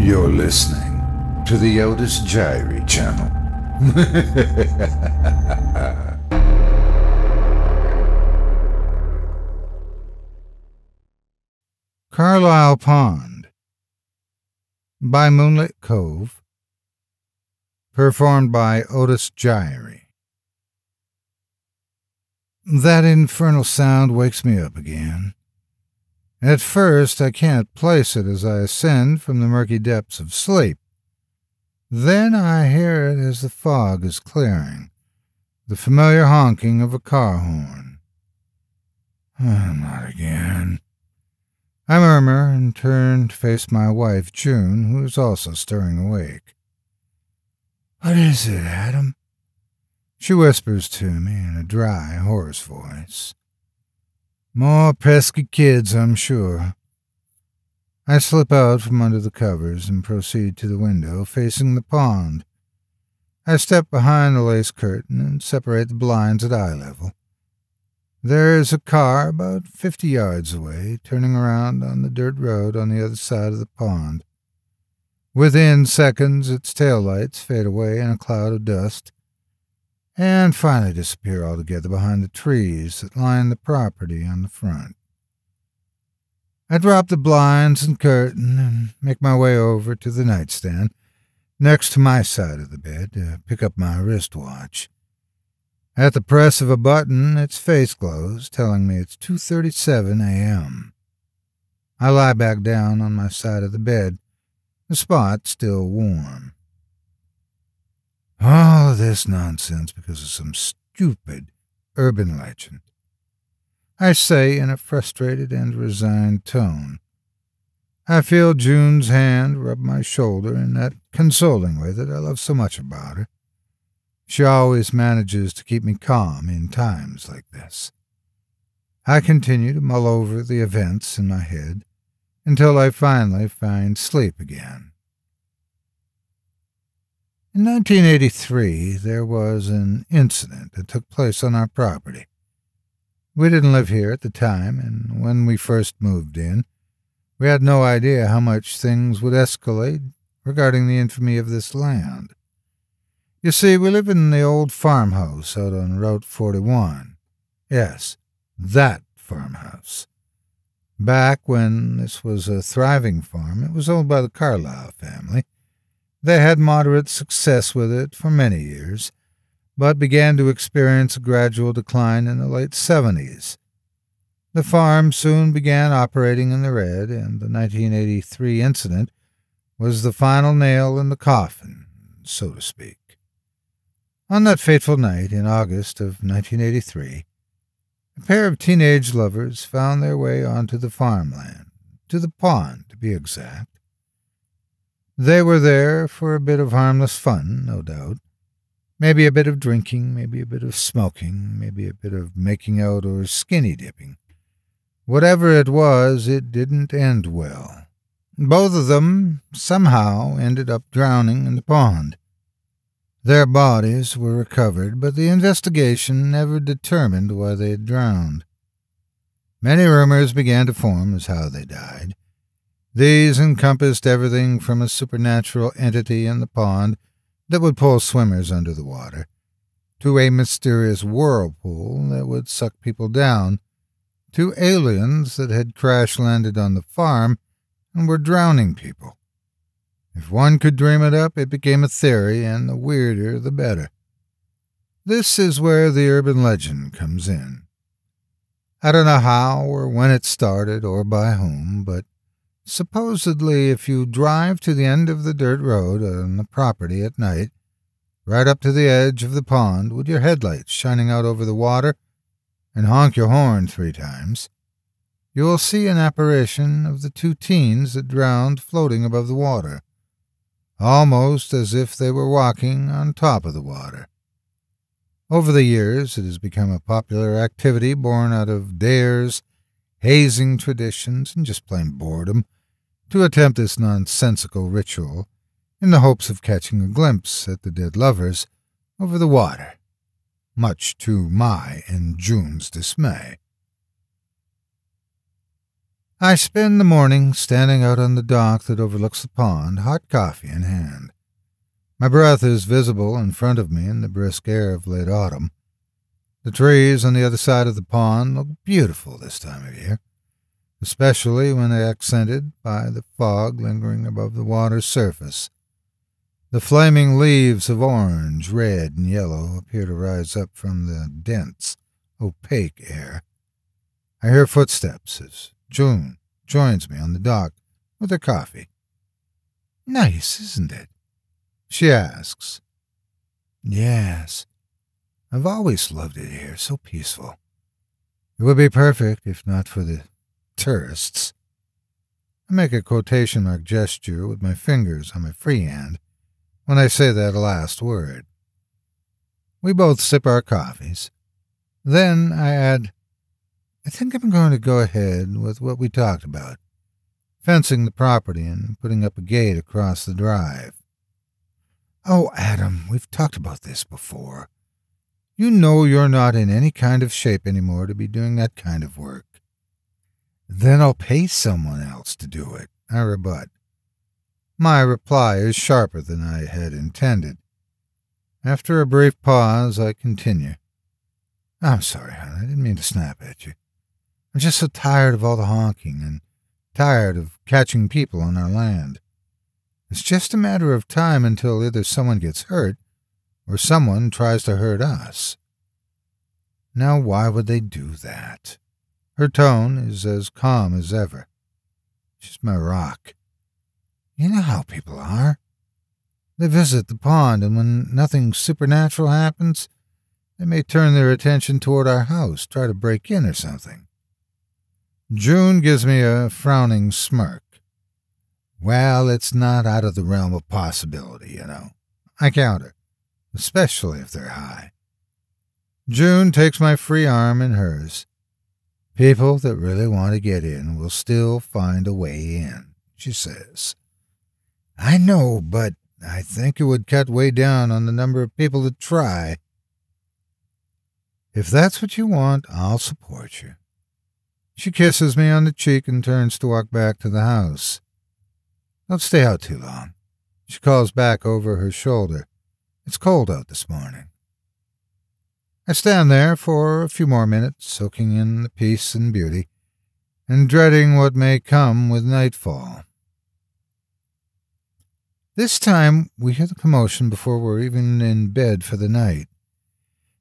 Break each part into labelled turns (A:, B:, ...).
A: You're listening to the Otis Jiry channel.
B: Carlisle Pond by Moonlit Cove, performed by Otis Jiry. That infernal sound wakes me up again. At first, I can't place it as I ascend from the murky depths of sleep. Then I hear it as the fog is clearing, the familiar honking of a car horn. Not again. I murmur and turn to face my wife, June, who is also stirring awake. "What is it, Adam?" She whispers to me in a dry, hoarse voice. "More pesky kids, I'm sure." I slip out from under the covers and proceed to the window facing the pond. I step behind the lace curtain and separate the blinds at eye level. There is a car about 50 yards away, turning around on the dirt road on the other side of the pond. Within seconds, its taillights fade away in a cloud of dust, and finally disappear altogether behind the trees that line the property on the front. I drop the blinds and curtain and make my way over to the nightstand next to my side of the bed to pick up my wristwatch. At the press of a button, its face glows, telling me it's 2:37 a.m. I lie back down on my side of the bed, the spot still warm. All of this nonsense because of some stupid urban legend, I say in a frustrated and resigned tone. I feel June's hand rub my shoulder in that consoling way that I love so much about her. She always manages to keep me calm in times like this. I continue to mull over the events in my head until I finally find sleep again. In 1983, there was an incident that took place on our property. We didn't live here at the time, and when we first moved in, we had no idea how much things would escalate regarding the infamy of this land. You see, we live in the old farmhouse out on Route 41. Yes, that farmhouse. Back when this was a thriving farm, it was owned by the Carlisle family. They had moderate success with it for many years, but began to experience a gradual decline in the late 70s. The farm soon began operating in the red, and the 1983 incident was the final nail in the coffin, so to speak. On that fateful night in August of 1983, a pair of teenage lovers found their way onto the farmland, to the pond to be exact. They were there for a bit of harmless fun, no doubt. Maybe a bit of drinking, maybe a bit of smoking, maybe a bit of making out or skinny dipping. Whatever it was, it didn't end well. Both of them somehow ended up drowning in the pond. Their bodies were recovered, but the investigation never determined why they had drowned. Many rumors began to form as how they died. These encompassed everything from a supernatural entity in the pond that would pull swimmers under the water, to a mysterious whirlpool that would suck people down, to aliens that had crash-landed on the farm and were drowning people. If one could dream it up, it became a theory, and the weirder the better. This is where the urban legend comes in. I don't know how or when it started or by whom, but supposedly if you drive to the end of the dirt road on the property at night, right up to the edge of the pond with your headlights shining out over the water, and honk your horn 3 times, you will see an apparition of the 2 teens that drowned floating above the water, almost as if they were walking on top of the water. Over the years, it has become a popular activity born out of dares, hazing traditions, and just plain boredom, to attempt this nonsensical ritual in the hopes of catching a glimpse at the dead lovers over the water, much to my and June's dismay. I spend the morning standing out on the dock that overlooks the pond, hot coffee in hand. My breath is visible in front of me in the brisk air of late autumn. The trees on the other side of the pond look beautiful this time of year, especially when accented by the fog lingering above the water's surface. The flaming leaves of orange, red, and yellow appear to rise up from the dense, opaque air. I hear footsteps as June joins me on the dock with her coffee. "Nice, isn't it?" she asks. "Yes. I've always loved it here, so peaceful. It would be perfect if not for the tourists." I make a quotation mark gesture with my fingers on my free hand when I say that last word. We both sip our coffees. Then I add, "I think I'm going to go ahead with what we talked about, fencing the property and putting up a gate across the drive." "Oh, Adam, we've talked about this before. You know you're not in any kind of shape anymore to be doing that kind of work." "Then I'll pay someone else to do it," I rebut. My reply is sharper than I had intended. After a brief pause, I continue. "I'm sorry, hon. I didn't mean to snap at you. I'm just so tired of all the honking and tired of catching people on our land. It's just a matter of time until either someone gets hurt or someone tries to hurt us." Now, why would they do that? Her tone is as calm as ever. She's my rock. You know how people are. They visit the pond, and when nothing supernatural happens, they may turn their attention toward our house, try to break in or something. June gives me a frowning smirk. "Well, it's not out of the realm of possibility, you know," I counter, "especially if they're high." June takes my free arm in hers. "People that really want to get in will still find a way in," she says. "I know, but I think it would cut way down on the number of people that try." "If that's what you want, I'll support you." She kisses me on the cheek and turns to walk back to the house. "Don't stay out too long," she calls back over her shoulder. "It's cold out this morning." I stand there for a few more minutes, soaking in the peace and beauty, and dreading what may come with nightfall. This time, we hear the commotion before we're even in bed for the night.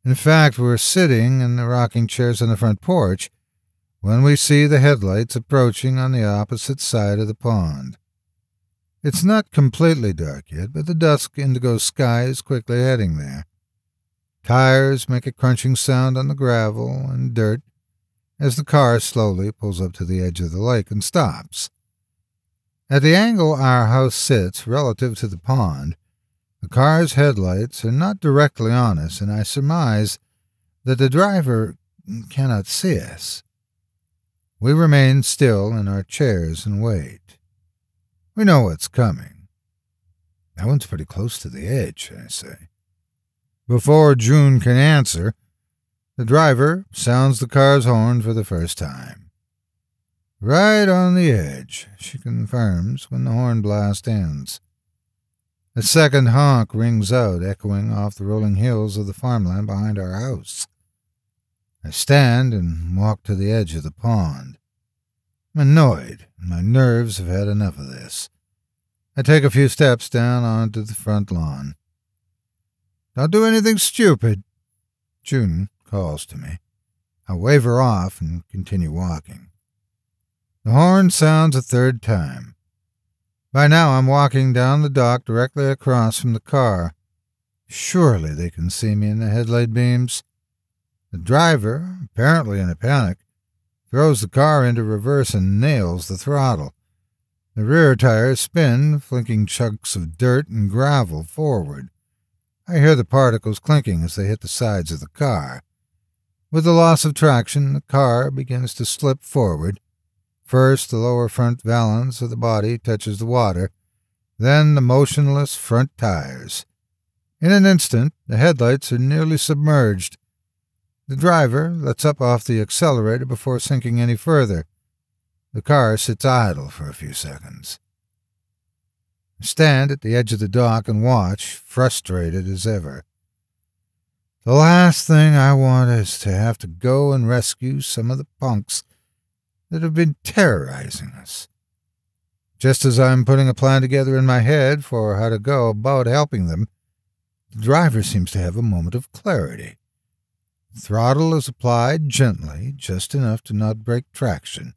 B: In fact, we're sitting in the rocking chairs on the front porch when we see the headlights approaching on the opposite side of the pond. It's not completely dark yet, but the dusk indigo sky is quickly heading there. Tires make a crunching sound on the gravel and dirt as the car slowly pulls up to the edge of the lake and stops. At the angle our house sits relative to the pond, the car's headlights are not directly on us, and I surmise that the driver cannot see us. We remain still in our chairs and wait. We know what's coming. "That one's pretty close to the edge," I say. Before June can answer, the driver sounds the car's horn for the first time. "Right on the edge," she confirms when the horn blast ends. A second honk rings out, echoing off the rolling hills of the farmland behind our house. I stand and walk to the edge of the pond. I'm annoyed, and my nerves have had enough of this. I take a few steps down onto the front lawn. "Don't do anything stupid," June calls to me. I wave her off and continue walking. The horn sounds a third time. By now I'm walking down the dock directly across from the car. Surely they can see me in the headlight beams. The driver, apparently in a panic, throws the car into reverse and nails the throttle. The rear tires spin, flicking chunks of dirt and gravel forward. I hear the particles clinking as they hit the sides of the car. With the loss of traction, the car begins to slip forward. First, the lower front valance of the body touches the water, then the motionless front tires. In an instant, the headlights are nearly submerged. The driver lets up off the accelerator before sinking any further. The car sits idle for a few seconds. I stand at the edge of the dock and watch, frustrated as ever. The last thing I want is to have to go and rescue some of the punks that have been terrorizing us. Just as I'm putting a plan together in my head for how to go about helping them, the driver seems to have a moment of clarity. The throttle is applied gently, just enough to not break traction.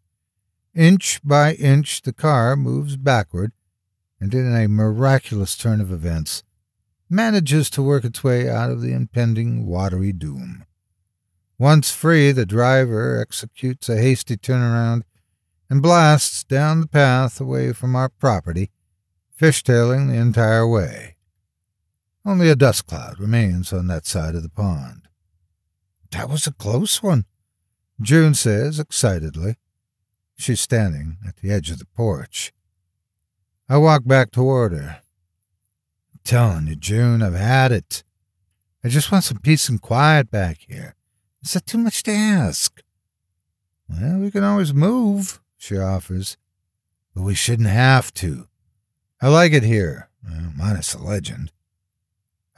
B: Inch by inch, the car moves backward, and in a miraculous turn of events, manages to work its way out of the impending watery doom. Once free, the driver executes a hasty turnaround and blasts down the path away from our property, fishtailing the entire way. Only a dust cloud remains on that side of the pond. "That was a close one," June says excitedly. She's standing at the edge of the porch. I walk back toward her. "I'm telling you, June, I've had it. I just want some peace and quiet back here. Is that too much to ask?" "Well, we can always move," she offers. "But we shouldn't have to. I like it here, minus the legend."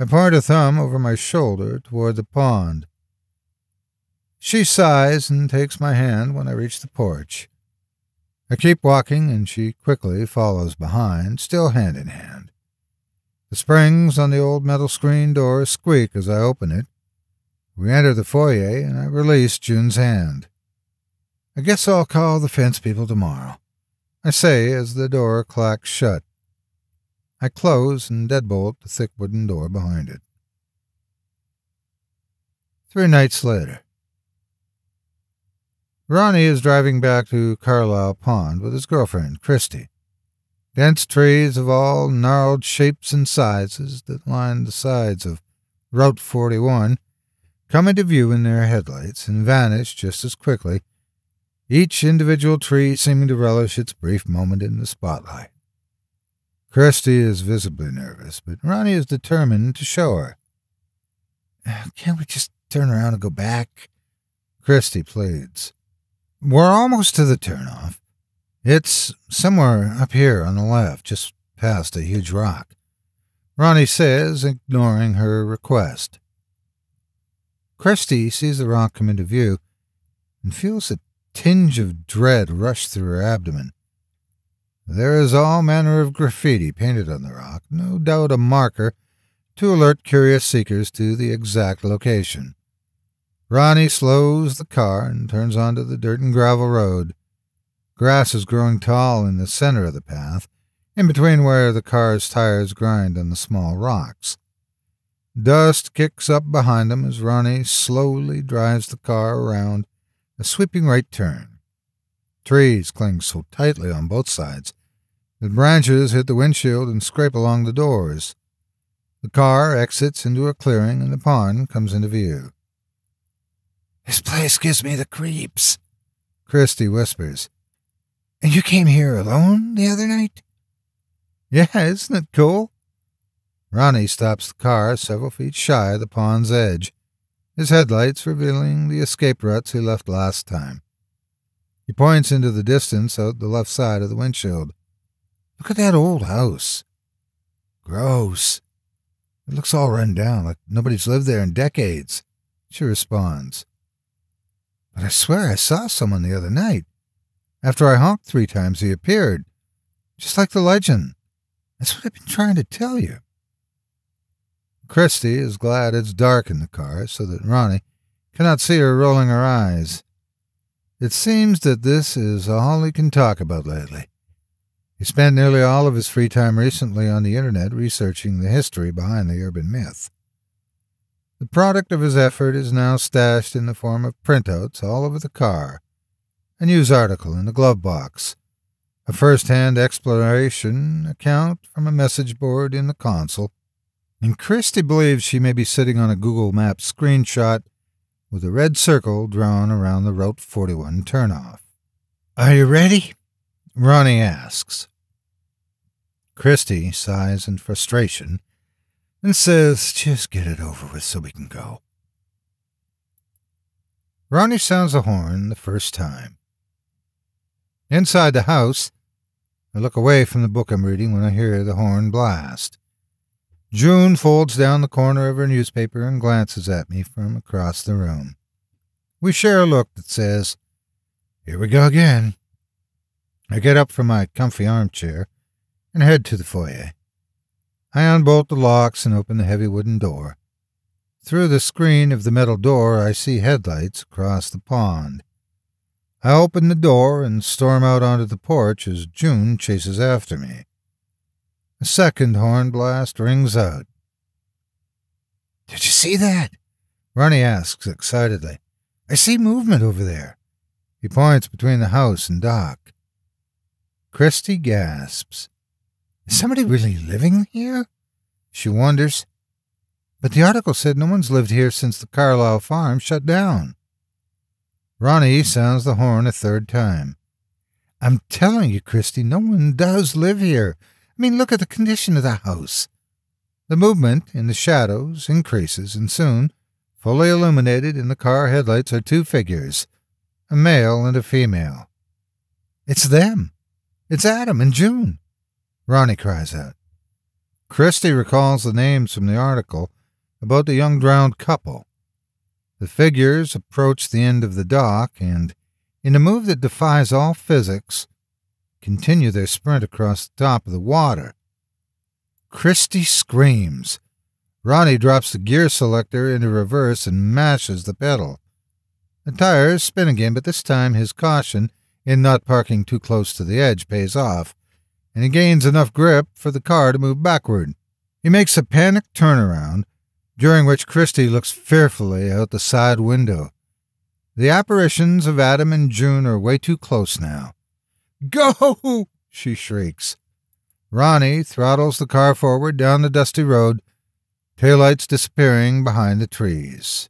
B: I point a thumb over my shoulder toward the pond. She sighs and takes my hand when I reach the porch. I keep walking, and she quickly follows behind, still hand in hand. The springs on the old metal screen door squeak as I open it. We enter the foyer, and I release June's hand. "I guess I'll call the fence people tomorrow," I say as the door clacks shut. I close and deadbolt the thick wooden door behind it. 3 nights later. Ronnie is driving back to Carlisle Pond with his girlfriend, Christy. Dense trees of all gnarled shapes and sizes that line the sides of Route 41 come into view in their headlights and vanish just as quickly, each individual tree seeming to relish its brief moment in the spotlight. Christy is visibly nervous, but Ronnie is determined to show her. "Can't we just turn around and go back?" Christy pleads. We're almost to the turnoff. It's somewhere up here on the left, just past a huge rock, Ronnie says, ignoring her request. Christy sees the rock come into view and feels a tinge of dread rush through her abdomen. There is all manner of graffiti painted on the rock, no doubt a marker to alert curious seekers to the exact location. Ronnie slows the car and turns onto the dirt and gravel road. Grass is growing tall in the center of the path, in between where the car's tires grind on the small rocks. Dust kicks up behind them as Ronnie slowly drives the car around a sweeping right turn. Trees cling so tightly on both sides that branches hit the windshield and scrape along the doors. The car exits into a clearing and the pond comes into view. "This place gives me the creeps," Christy whispers. "And you came here alone the other night?" "Yeah, isn't it cool?" Ronnie stops the car several feet shy of the pond's edge, his headlights revealing the escape ruts he left last time. He points into the distance out the left side of the windshield. "Look at that old house." "Gross. It looks all run down, like nobody's lived there in decades," she responds. "But I swear I saw someone the other night. After I honked 3 times, he appeared. Just like the legend. That's what I've been trying to tell you." Christy is glad it's dark in the car so that Ronnie cannot see her rolling her eyes. It seems that this is all he can talk about lately. He spent nearly all of his free time recently on the internet researching the history behind the urban myth. The product of his effort is now stashed in the form of printouts all over the car, a news article in the glove box, a first-hand exploration account from a message board in the console, and Christy believes she may be sitting on a Google Maps screenshot with a red circle drawn around the Route 41 turnoff. "Are you ready?" Ronnie asks. Christy sighs in frustration and says, "Just get it over with so we can go." Ronnie sounds the horn the first time. Inside the house, I look away from the book I'm reading when I hear the horn blast. June folds down the corner of her newspaper and glances at me from across the room. We share a look that says, "Here we go again." I get up from my comfy armchair and head to the foyer. I unbolt the locks and open the heavy wooden door. Through the screen of the metal door, I see headlights across the pond. I open the door and storm out onto the porch as June chases after me. A second horn blast rings out. "Did you see that?" Ronnie asks excitedly. "I see movement over there." He points between the house and dock. Christy gasps. "Is somebody really living here?" She wonders. But the article said no one's lived here since the Carlisle farm shut down. Ronnie sounds the horn a third time. "I'm telling you, Christy, no one does live here. I mean, look at the condition of the house." The movement in the shadows increases, and soon, fully illuminated in the car headlights, are two figures, a male and a female. "It's them. It's Adam and June," Ronnie cries out. Christy recalls the names from the article about the young drowned couple. The figures approach the end of the dock and, in a move that defies all physics, continue their sprint across the top of the water. Christy screams. Ronnie drops the gear selector into reverse and mashes the pedal. The tires spin again, but this time his caution in not parking too close to the edge pays off, and he gains enough grip for the car to move backward. He makes a panicked turnaround, during which Christy looks fearfully out the side window. The apparitions of Adam and June are way too close now. "Go!" she shrieks. Ronnie throttles the car forward down the dusty road, taillights disappearing behind the trees.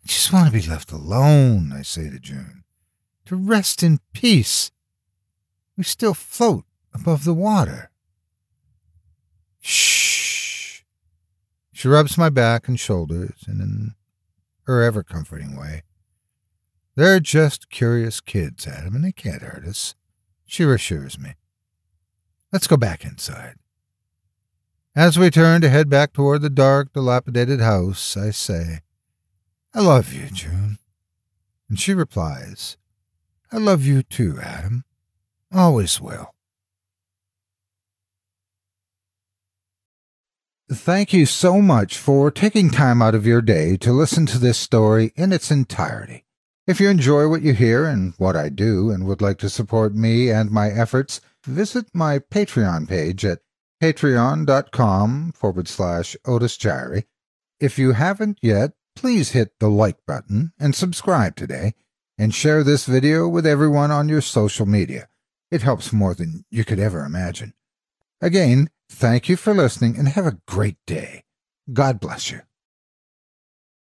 B: "I just want to be left alone," I say to June, "to rest in peace. We still float above the water." "Shh." She rubs my back and shoulders in her ever-comforting way. "They're just curious kids, Adam, and they can't hurt us," she reassures me. "Let's go back inside." As we turn to head back toward the dark, dilapidated house, I say, "I love you, June." And she replies, "I love you too, Adam. Always will." Thank you so much for taking time out of your day to listen to this story in its entirety. If you enjoy what you hear and what I do and would like to support me and my efforts, visit my Patreon page at patreon.com/Otis Jiry. If you haven't yet, please hit the like button and subscribe today, and share this video with everyone on your social media. It helps more than you could ever imagine. Again, thank you for listening and have a great day. God bless you.